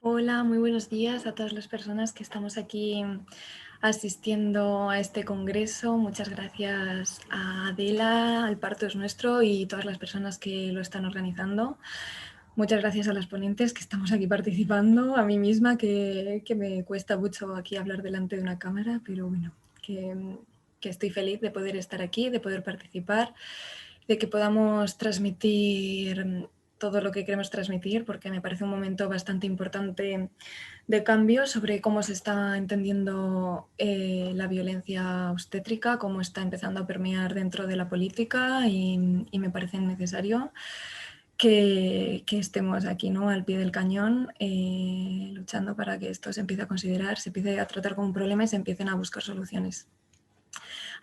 Hola, muy buenos días a todas las personas que estamos aquí asistiendo a este congreso. Muchas gracias a Adela, al Parto es Nuestro y todas las personas que lo están organizando. Muchas gracias a las ponentes que estamos aquí participando, a mí misma que me cuesta mucho aquí hablar delante de una cámara, pero bueno, que estoy feliz de poder estar aquí, de poder participar, de que podamos transmitir todo lo que queremos transmitir, porque me parece un momento bastante importante de cambio sobre cómo se está entendiendo la violencia obstétrica, cómo está empezando a permear dentro de la política y me parece necesario que estemos aquí, ¿no? Al pie del cañón, luchando para que esto se empiece a considerar, se empiece a tratar como un problema y se empiecen a buscar soluciones.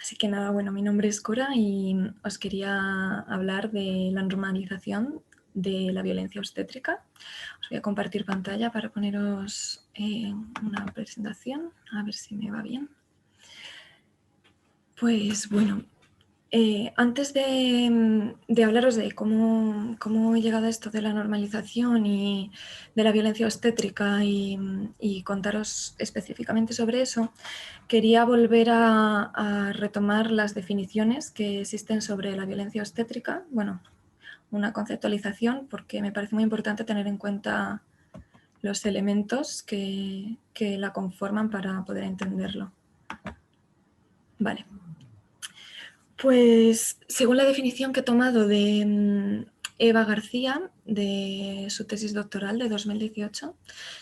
Así que nada, bueno, mi nombre es Cora y os quería hablar de la normalización de la violencia obstétrica. Os voy a compartir pantalla para poneros una presentación, a ver si me va bien. Pues bueno, antes de hablaros de cómo he llegado a esto de la normalización y de la violencia obstétrica y contaros específicamente sobre eso, quería volver a retomar las definiciones que existen sobre la violencia obstétrica. Bueno, una conceptualización, porque me parece muy importante tener en cuenta los elementos que la conforman para poder entenderlo. Vale. Pues según la definición que he tomado de Eva García, de su tesis doctoral de 2018,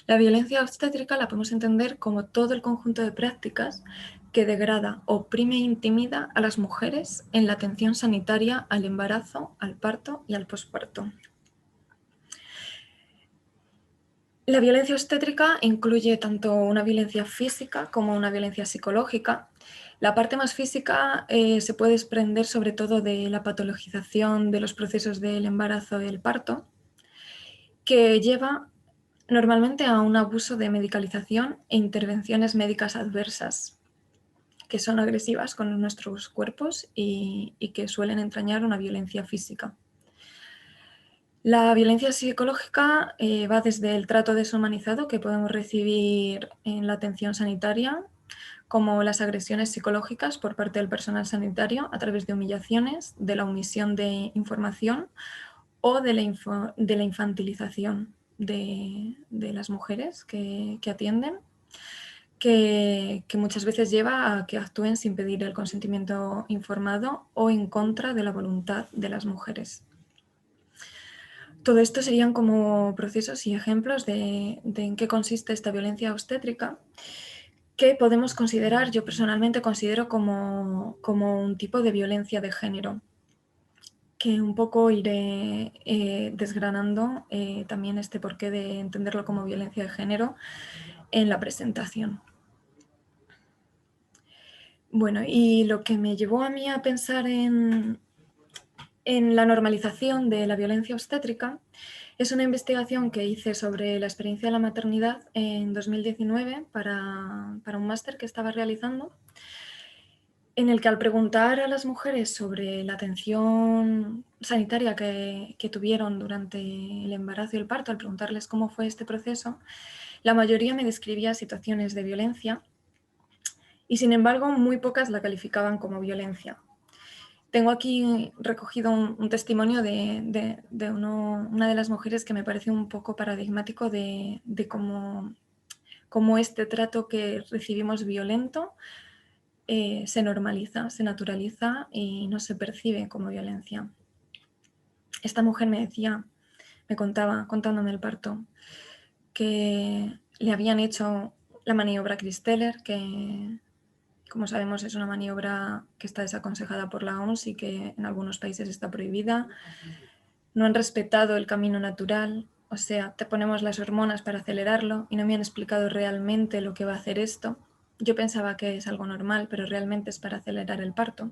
la violencia obstétrica la podemos entender como todo el conjunto de prácticas que degrada, oprime e intimida a las mujeres en la atención sanitaria al embarazo, al parto y al posparto. La violencia obstétrica incluye tanto una violencia física como una violencia psicológica. La parte más física se puede desprender sobre todo de la patologización de los procesos del embarazo y el parto, que lleva normalmente a un abuso de medicalización e intervenciones médicas adversas, que son agresivas con nuestros cuerpos y que suelen entrañar una violencia física. La violencia psicológica va desde el trato deshumanizado que podemos recibir en la atención sanitaria, como las agresiones psicológicas por parte del personal sanitario a través de humillaciones, de la omisión de información o de la infantilización de las mujeres que atienden, que muchas veces lleva a que actúen sin pedir el consentimiento informado o en contra de la voluntad de las mujeres. Todo esto serían como procesos y ejemplos de en qué consiste esta violencia obstétrica, que podemos considerar, yo personalmente considero como un tipo de violencia de género, que un poco iré desgranando también este porqué de entenderlo como violencia de género en la presentación. Bueno, y lo que me llevó a mí a pensar en la normalización de la violencia obstétrica es una investigación que hice sobre la experiencia de la maternidad en 2019 para un máster que estaba realizando, en el que al preguntar a las mujeres sobre la atención sanitaria que tuvieron durante el embarazo y el parto, al preguntarles cómo fue este proceso, la mayoría me describía situaciones de violencia y sin embargo muy pocas la calificaban como violencia. Tengo aquí recogido un testimonio de una de las mujeres que me parece un poco paradigmático de cómo este trato que recibimos violento se normaliza, se naturaliza y no se percibe como violencia. Esta mujer me decía, me contaba, contándome el parto, que le habían hecho la maniobra Christeller, que como sabemos es una maniobra que está desaconsejada por la OMS y que en algunos países está prohibida. No han respetado el camino natural, o sea, te ponemos las hormonas para acelerarlo y no me han explicado realmente lo que va a hacer esto. Yo pensaba que es algo normal, pero realmente es para acelerar el parto.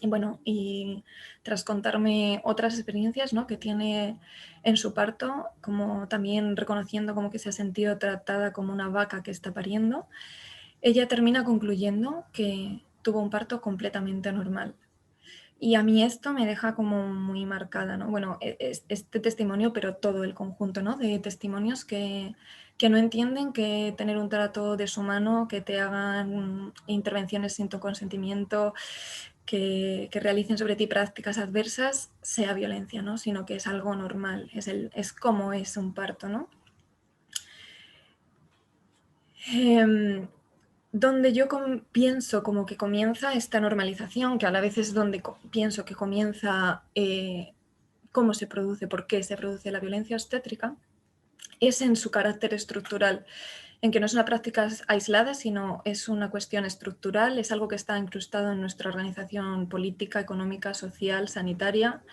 Y bueno, y tras contarme otras experiencias, ¿no?, que tiene en su parto, como también reconociendo como que se ha sentido tratada como una vaca que está pariendo, ella termina concluyendo que tuvo un parto completamente normal. Y a mí esto me deja como muy marcada, ¿no? Bueno, este testimonio, pero todo el conjunto, ¿no? De testimonios que no entienden que tener un trato deshumano, que te hagan intervenciones sin tu consentimiento, que realicen sobre ti prácticas adversas, sea violencia, ¿no? Sino que es algo normal, es como es un parto, ¿no? Donde yo pienso como que comienza esta normalización, que a la vez es donde pienso que comienza cómo se produce, por qué se produce la violencia obstétrica, es en su carácter estructural, en que no es una práctica aislada, sino es una cuestión estructural, es algo que está incrustado en nuestra organización política, económica, social, sanitaria.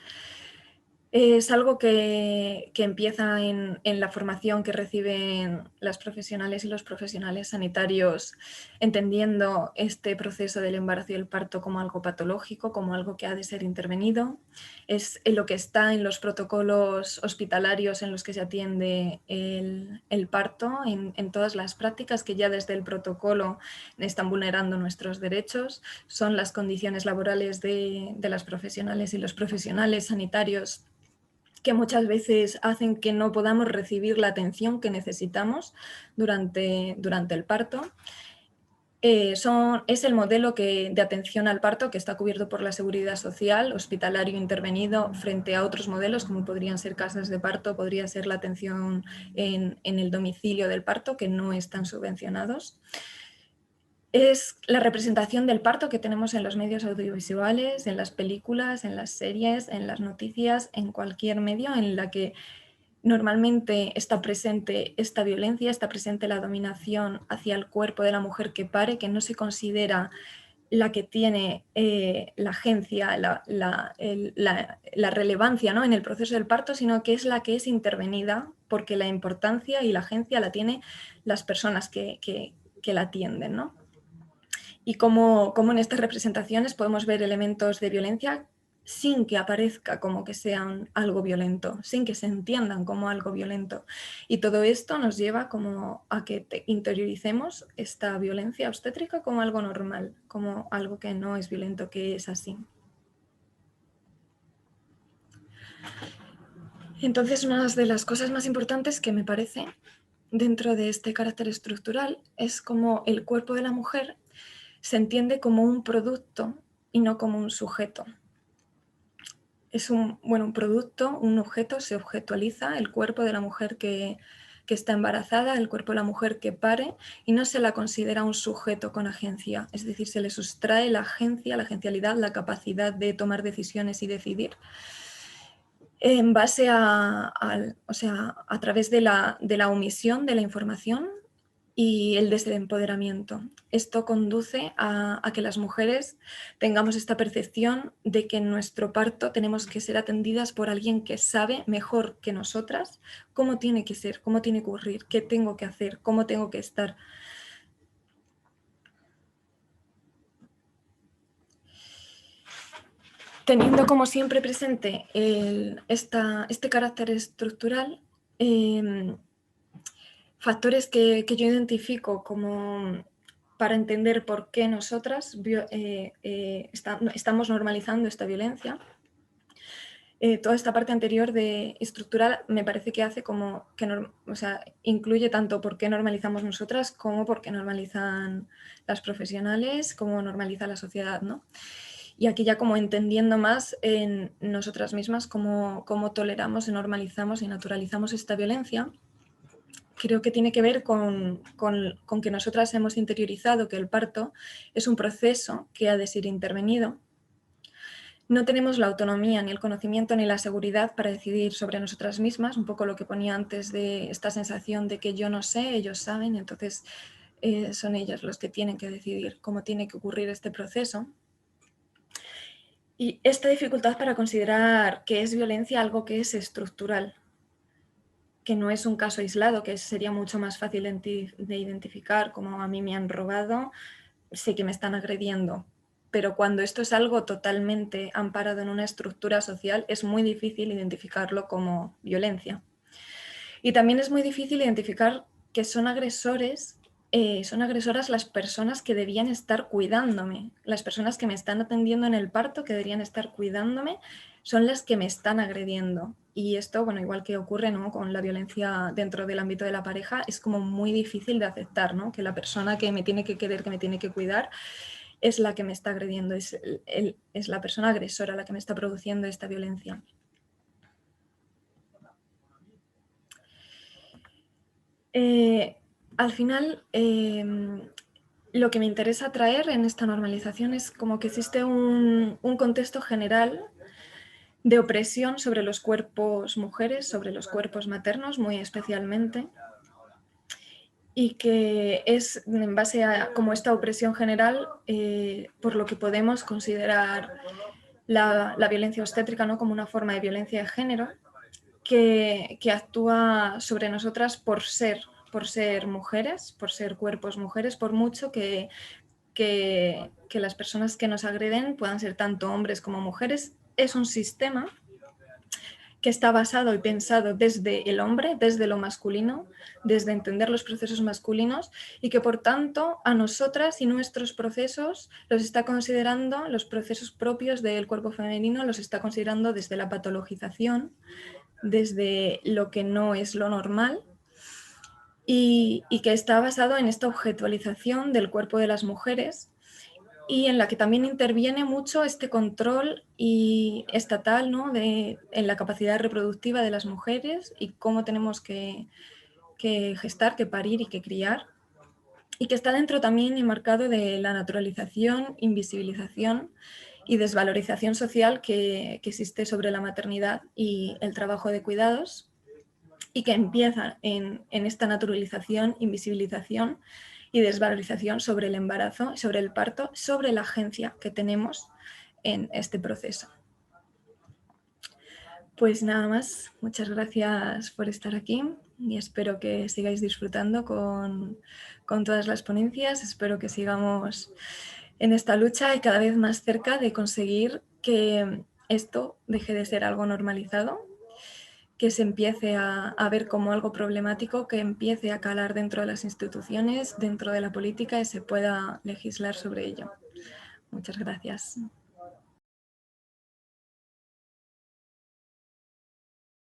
Es algo que empieza en la formación que reciben las profesionales y los profesionales sanitarios, entendiendo este proceso del embarazo y el parto como algo patológico, como algo que ha de ser intervenido. Es en lo que está en los protocolos hospitalarios en los que se atiende el parto, en todas las prácticas que ya desde el protocolo están vulnerando nuestros derechos. Son las condiciones laborales de las profesionales y los profesionales sanitarios que muchas veces hacen que no podamos recibir la atención que necesitamos durante el parto. Es el modelo de atención al parto que está cubierto por la seguridad social, hospitalario intervenido, frente a otros modelos como podrían ser casas de parto, podría ser la atención en el domicilio del parto, que no están subvencionados. Es la representación del parto que tenemos en los medios audiovisuales, en las películas, en las series, en las noticias, en cualquier medio en la que normalmente está presente esta violencia, está presente la dominación hacia el cuerpo de la mujer que pare, que no se considera la que tiene la agencia, la relevancia, ¿no?, en el proceso del parto, sino que es la que es intervenida, porque la importancia y la agencia la tienen las personas que la atienden, ¿no? Y cómo en estas representaciones podemos ver elementos de violencia sin que aparezca como que sean algo violento, sin que se entiendan como algo violento. Y todo esto nos lleva como a que interioricemos esta violencia obstétrica como algo normal, como algo que no es violento, que es así. Entonces, una de las cosas más importantes que me parece dentro de este carácter estructural es como el cuerpo de la mujer se entiende como un producto y no como un sujeto. Es un producto, un objeto, se objetualiza el cuerpo de la mujer que está embarazada, el cuerpo de la mujer que pare, y no se la considera un sujeto con agencia. Es decir, se le sustrae la agencia, la agencialidad, la capacidad de tomar decisiones y decidir en base a través de la omisión de la información y el desempoderamiento. Esto conduce a que las mujeres tengamos esta percepción de que en nuestro parto tenemos que ser atendidas por alguien que sabe mejor que nosotras cómo tiene que ser, cómo tiene que ocurrir, qué tengo que hacer, cómo tengo que estar. Teniendo como siempre presente este carácter estructural, factores que yo identifico como para entender por qué nosotras estamos normalizando esta violencia. Toda esta parte anterior de estructural me parece que hace como que incluye tanto por qué normalizamos nosotras como por qué normalizan las profesionales, como normaliza la sociedad, ¿no? Y aquí ya como entendiendo más en nosotras mismas cómo toleramos, normalizamos y naturalizamos esta violencia. Creo que tiene que ver con que nosotras hemos interiorizado que el parto es un proceso que ha de ser intervenido. No tenemos la autonomía, ni el conocimiento, ni la seguridad para decidir sobre nosotras mismas, un poco lo que ponía antes de esta sensación de que yo no sé, ellos saben, entonces son ellas los que tienen que decidir cómo tiene que ocurrir este proceso. Y esta dificultad para considerar que es violencia algo que es estructural, que no es un caso aislado, que sería mucho más fácil de identificar, como a mí me han robado, sé que me están agrediendo. Pero cuando esto es algo totalmente amparado en una estructura social, es muy difícil identificarlo como violencia. Y también es muy difícil identificar que son agresores son agresoras las personas que debían estar cuidándome, las personas que me están atendiendo en el parto, que deberían estar cuidándome, son las que me están agrediendo. Y esto, bueno, igual que ocurre, ¿no?, con la violencia dentro del ámbito de la pareja, es como muy difícil de aceptar, ¿no?, que la persona que me tiene que querer, que me tiene que cuidar, es la que me está agrediendo, es la persona agresora la que me está produciendo esta violencia. Al final, lo que me interesa traer en esta normalización es como que existe un contexto general de opresión sobre los cuerpos mujeres, sobre los cuerpos maternos muy especialmente, y que es en base a como esta opresión general por lo que podemos considerar la violencia obstétrica, ¿no?, como una forma de violencia de género que actúa sobre nosotras por ser mujeres, por ser cuerpos mujeres, por mucho que las personas que nos agreden puedan ser tanto hombres como mujeres. Es un sistema que está basado y pensado desde el hombre, desde lo masculino, desde entender los procesos masculinos, y que por tanto a nosotras y nuestros procesos los está considerando, los procesos propios del cuerpo femenino los está considerando desde la patologización, desde lo que no es lo normal, y que está basado en esta objetualización del cuerpo de las mujeres, y en la que también interviene mucho este control estatal, ¿no?, en la capacidad reproductiva de las mujeres y cómo tenemos que gestar, que parir y que criar, y que está dentro también enmarcado de la naturalización, invisibilización y desvalorización social que existe sobre la maternidad y el trabajo de cuidados, y que empieza en esta naturalización, invisibilización y desvalorización sobre el embarazo, sobre el parto, sobre la agencia que tenemos en este proceso. Pues nada más, muchas gracias por estar aquí y espero que sigáis disfrutando con todas las ponencias. Espero que sigamos en esta lucha y cada vez más cerca de conseguir que esto deje de ser algo normalizado, que se empiece a ver como algo problemático, que empiece a calar dentro de las instituciones, dentro de la política, y se pueda legislar sobre ello. Muchas gracias.